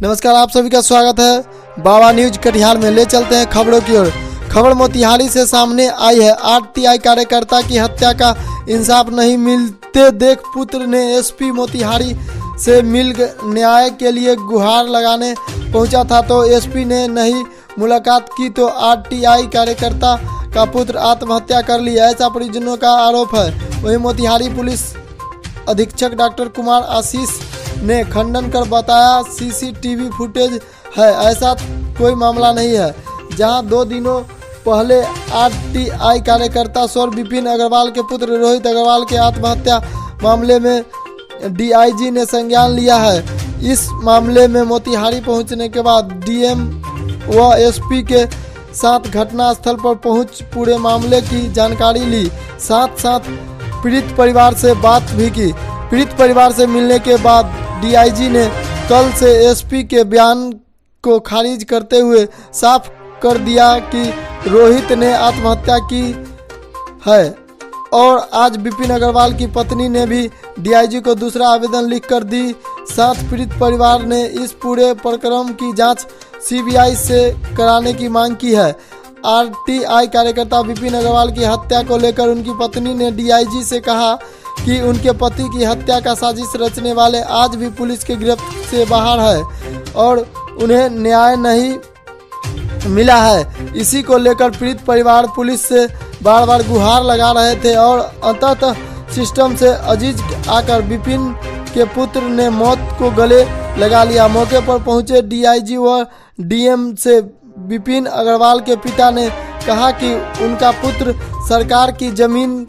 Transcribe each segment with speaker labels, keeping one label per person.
Speaker 1: नमस्कार, आप सभी का स्वागत है बाबा न्यूज कटिहार में। ले चलते हैं खबरों की ओर। खबर मोतिहारी से सामने आई है। आरटीआई कार्यकर्ता की हत्या का इंसाफ नहीं मिलते देख पुत्र ने एसपी मोतिहारी से मिल न्याय के लिए गुहार लगाने पहुंचा था, तो एसपी ने नहीं मुलाकात की तो आरटीआई कार्यकर्ता का पुत्र आत्महत्या कर लिया, ऐसा परिजनों का आरोप है। वहीं मोतिहारी पुलिस अधीक्षक डॉक्टर कुमार आशीष ने खंडन कर बताया, सीसीटीवी फुटेज है, ऐसा कोई मामला नहीं है। जहां 2 दिनों पहले आरटीआई कार्यकर्ता स्वर विपिन अग्रवाल के पुत्र रोहित अग्रवाल के आत्महत्या मामले में डीआईजी ने संज्ञान लिया है। इस मामले में मोतिहारी पहुंचने के बाद डीएम व एसपी के साथ घटनास्थल पर पहुंच पूरे मामले की जानकारी ली, साथ साथ पीड़ित परिवार से बात भी की। पीड़ित परिवार से मिलने के बाद डीआईजी ने कल से एसपी के बयान को खारिज करते हुए साफ कर दिया कि रोहित ने आत्महत्या की है। और आज विपिन अग्रवाल की पत्नी ने भी डीआईजी को दूसरा आवेदन लिखकर दी। साथ पीड़ित परिवार ने इस पूरे प्रकरण की जांच सीबीआई से कराने की मांग की है। आरटीआई कार्यकर्ता विपिन अग्रवाल की हत्या को लेकर उनकी पत्नी ने डीआईजी से कहा कि उनके पति की हत्या का साजिश रचने वाले आज भी पुलिस के गिरफ्त से बाहर है और उन्हें न्याय नहीं मिला है। इसी को लेकर पीड़ित परिवार पुलिस से बार बार गुहार लगा रहे थे और अंततः सिस्टम से अजीज आकर विपिन के पुत्र ने मौत को गले लगा लिया। मौके पर पहुंचे डीआईजी व डीएम से विपिन अग्रवाल के पिता ने कहा कि उनका पुत्र सरकार की जमीन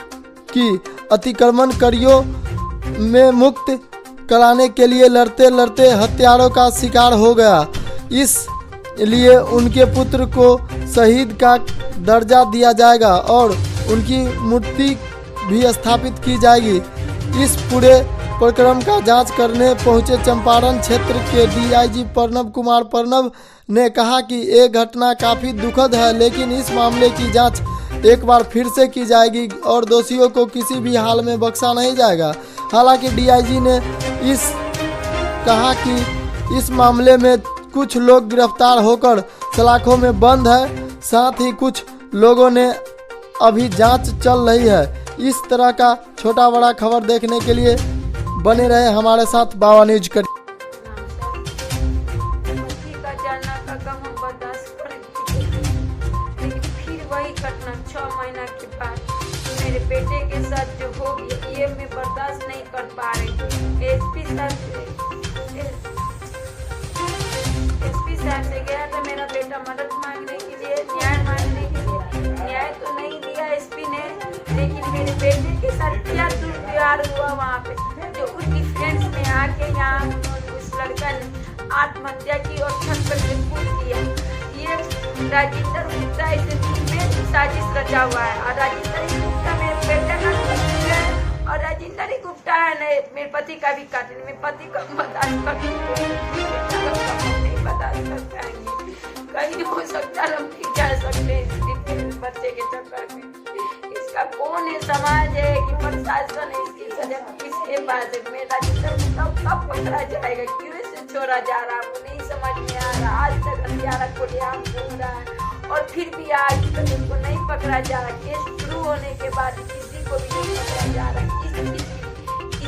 Speaker 1: की अतिक्रमण कारियों में मुक्त कराने के लिए लड़ते लड़ते हत्यारों का शिकार हो गया। इसलिए उनके पुत्र को शहीद का दर्जा दिया जाएगा और उनकी मूर्ति भी स्थापित की जाएगी। इस पूरे प्रकरण का जांच करने पहुंचे चंपारण क्षेत्र के डीआईजी प्रणव कुमार प्रणव ने कहा कि ये घटना काफ़ी दुखद है, लेकिन इस मामले की जांच एक बार फिर से की जाएगी और दोषियों को किसी भी हाल में बख्शा नहीं जाएगा। हालांकि डीआईजी ने कहा कि इस मामले में कुछ लोग गिरफ्तार होकर सलाखों में बंद है, साथ ही कुछ लोगों ने अभी जांच चल रही है। इस तरह का छोटा बड़ा खबर देखने के लिए बने रहे हमारे साथ बाबा न्यूज कर।
Speaker 2: वही घटना 6 महीना के बाद मेरे बेटे के साथ जो हो गया, ये मैं बर्दाश्त नहीं कर पा रही। एसपी साहब से गया था मेरा बेटा मदद मांगने के लिए, न्याय मांगने के लिए। न्याय तो नहीं दिया एसपी ने, लेकिन मेरे बेटे के साथ क्या दुर्व्यवहार हुआ वहाँ पे, जो उसकी फ्रेंड्स में आके यहाँ उस लड़का ने आत्महत्या की और छत पर कूद दिया। ये राजेंद्र गुप्ता में साजिश रचा हुआ है और राजेंद्र गुप्ता मेरे बेटे का है और राजेंद्र गुप्ता है मेरे पति का भी कातिल। मेरे पति का बर्दाश्त करते नहीं बर्दाश्त कर पाएंगे। कहीं हो सकता है हम फिर जा सकते हैं बच्चे के चक्कर में। इसका कौन है, समाज है कि प्रशासन है, इसकी सजा किसके पास है? मेरा राजेंद्र कब पकड़ा जाएगा? क्यों इसे छोड़ा जा रहा है, नहीं समझ में आ रहा। आज तक हत्यारा को लिया घूम रहा है और फिर भी आज तक उसको नहीं पकड़ा जा रहा। केस शुरू होने के बाद किसी को भी नहीं पकड़ा जा रहा।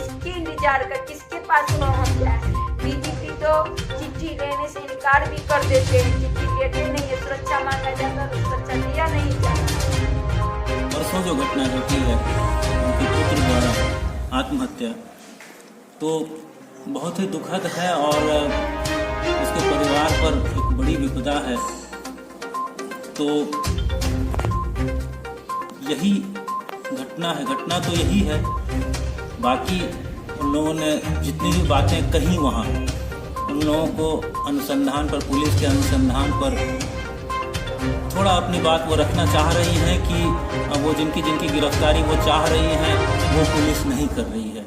Speaker 2: इसकी इंतजार का किसके पास पहुंच जाए? डीजीपी तो चिट्ठी लेने से इनकार भी कर देते हैं, चिट्ठी लेते नहीं है। सुरक्षा मांगा जाता तो सुरक्षा दिया नहीं जाता।
Speaker 3: परसों जो घटना घटी है उनके पुत्र द्वारा आत्महत्या, तो बहुत ही दुखद है और उसके परिवार पर एक बड़ी विपदा है। तो यही घटना है, घटना तो यही है। बाकी उन लोगों ने जितनी भी बातें कही वहाँ, उन लोगों को अनुसंधान पर, पुलिस के अनुसंधान पर थोड़ा अपनी बात वो रखना चाह रही हैं कि वो जिनकी गिरफ्तारी वो चाह रही हैं वो पुलिस नहीं कर रही है।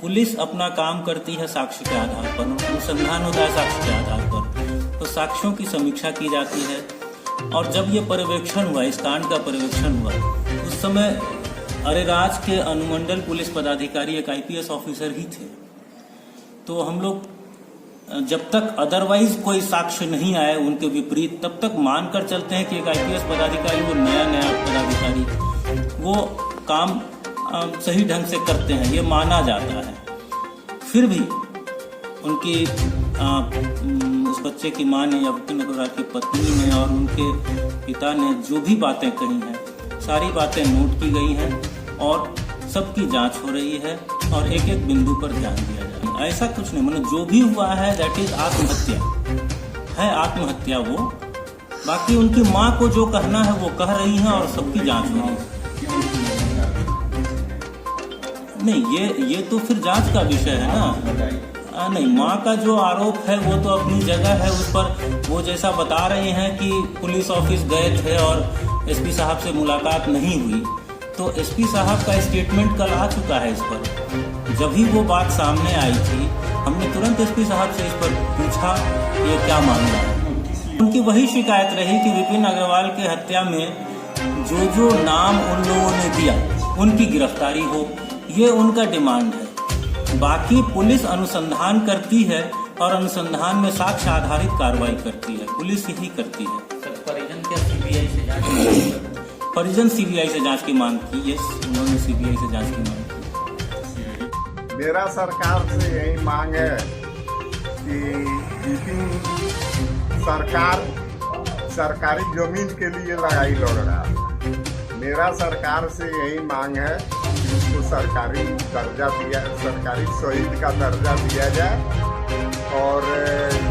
Speaker 3: पुलिस अपना काम करती है साक्ष्य के आधार पर, अनुसंधान होता है साक्ष्य के आधार पर, तो साक्ष्यों की समीक्षा की जाती है। और जब ये पर्यवेक्षण हुआ, इस कांड का पर्यवेक्षण हुआ, उस समय अरेराज के अनुमंडल पुलिस पदाधिकारी एक आईपीएस ऑफिसर ही थे। तो हम लोग जब तक अदरवाइज कोई साक्ष्य नहीं आए उनके विपरीत, तब तक मानकर चलते हैं कि एक IPS पदाधिकारी, वो नया पदाधिकारी, वो काम सही ढंग से करते हैं, ये माना जाता है। फिर भी उनकी उस बच्चे की मां ने या विपिन अग्रवाल की पत्नी ने और उनके पिता ने जो भी बातें कही हैं, सारी बातें नोट की गई हैं और सबकी जांच हो रही है और एक एक बिंदु पर ध्यान दिया जा रहा है। ऐसा कुछ नहीं, मतलब जो भी हुआ है दैट इज आत्महत्या है, आत्महत्या वो। बाकी उनकी माँ को जो कहना है वो कह रही हैं और सबकी जांच हो रही है। नहीं, ये तो फिर जांच का विषय है ना। नहीं, माँ का जो आरोप है वो तो अपनी जगह है, उस पर वो जैसा बता रहे हैं कि पुलिस ऑफिस गए थे और SP साहब से मुलाकात नहीं हुई, तो SP साहब का स्टेटमेंट कल आ चुका है इस पर। जब ही वो बात सामने आई थी, हमने तुरंत SP साहब से इस पर पूछा ये क्या मामला है। उनकी वही शिकायत रही कि विपिन अग्रवाल के हत्या में जो नाम उन लोगों ने दिया उनकी गिरफ्तारी हो, ये उनका डिमांड है। बाकी पुलिस अनुसंधान करती है और अनुसंधान में साक्ष्य आधारित कार्रवाई करती है, पुलिस ही करती है।
Speaker 4: परिजन क्या CBI से जांच?
Speaker 3: परिजन CBI से जांच की मांग की, यस, उन्होंने CBI से जांच की मांग की।
Speaker 5: मेरा सरकार से यही मांग है कि विपिन सरकार सरकारी जमीन के लिए लड़ाई लड़ रहा है। मेरा सरकार से यही मांग है कि उसको सरकारी दर्जा दिया, सरकारी शहीद का दर्जा दिया जाए और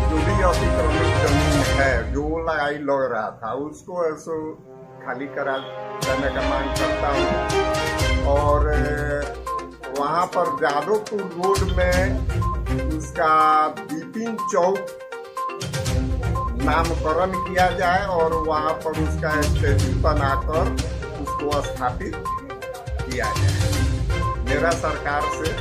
Speaker 5: जो भी अतिक्रमित जमीन है जो लड़ाई लड़ रहा था उसको ऐसो खाली करा देने का मांग करता हूँ। और वहाँ पर जादवपुर रोड में उसका विपिन चौक नामकरण किया जाए और वहाँ पर उसका स्टैच्यू बनाकर उसको स्थापित किया जाए। मेरा सरकार से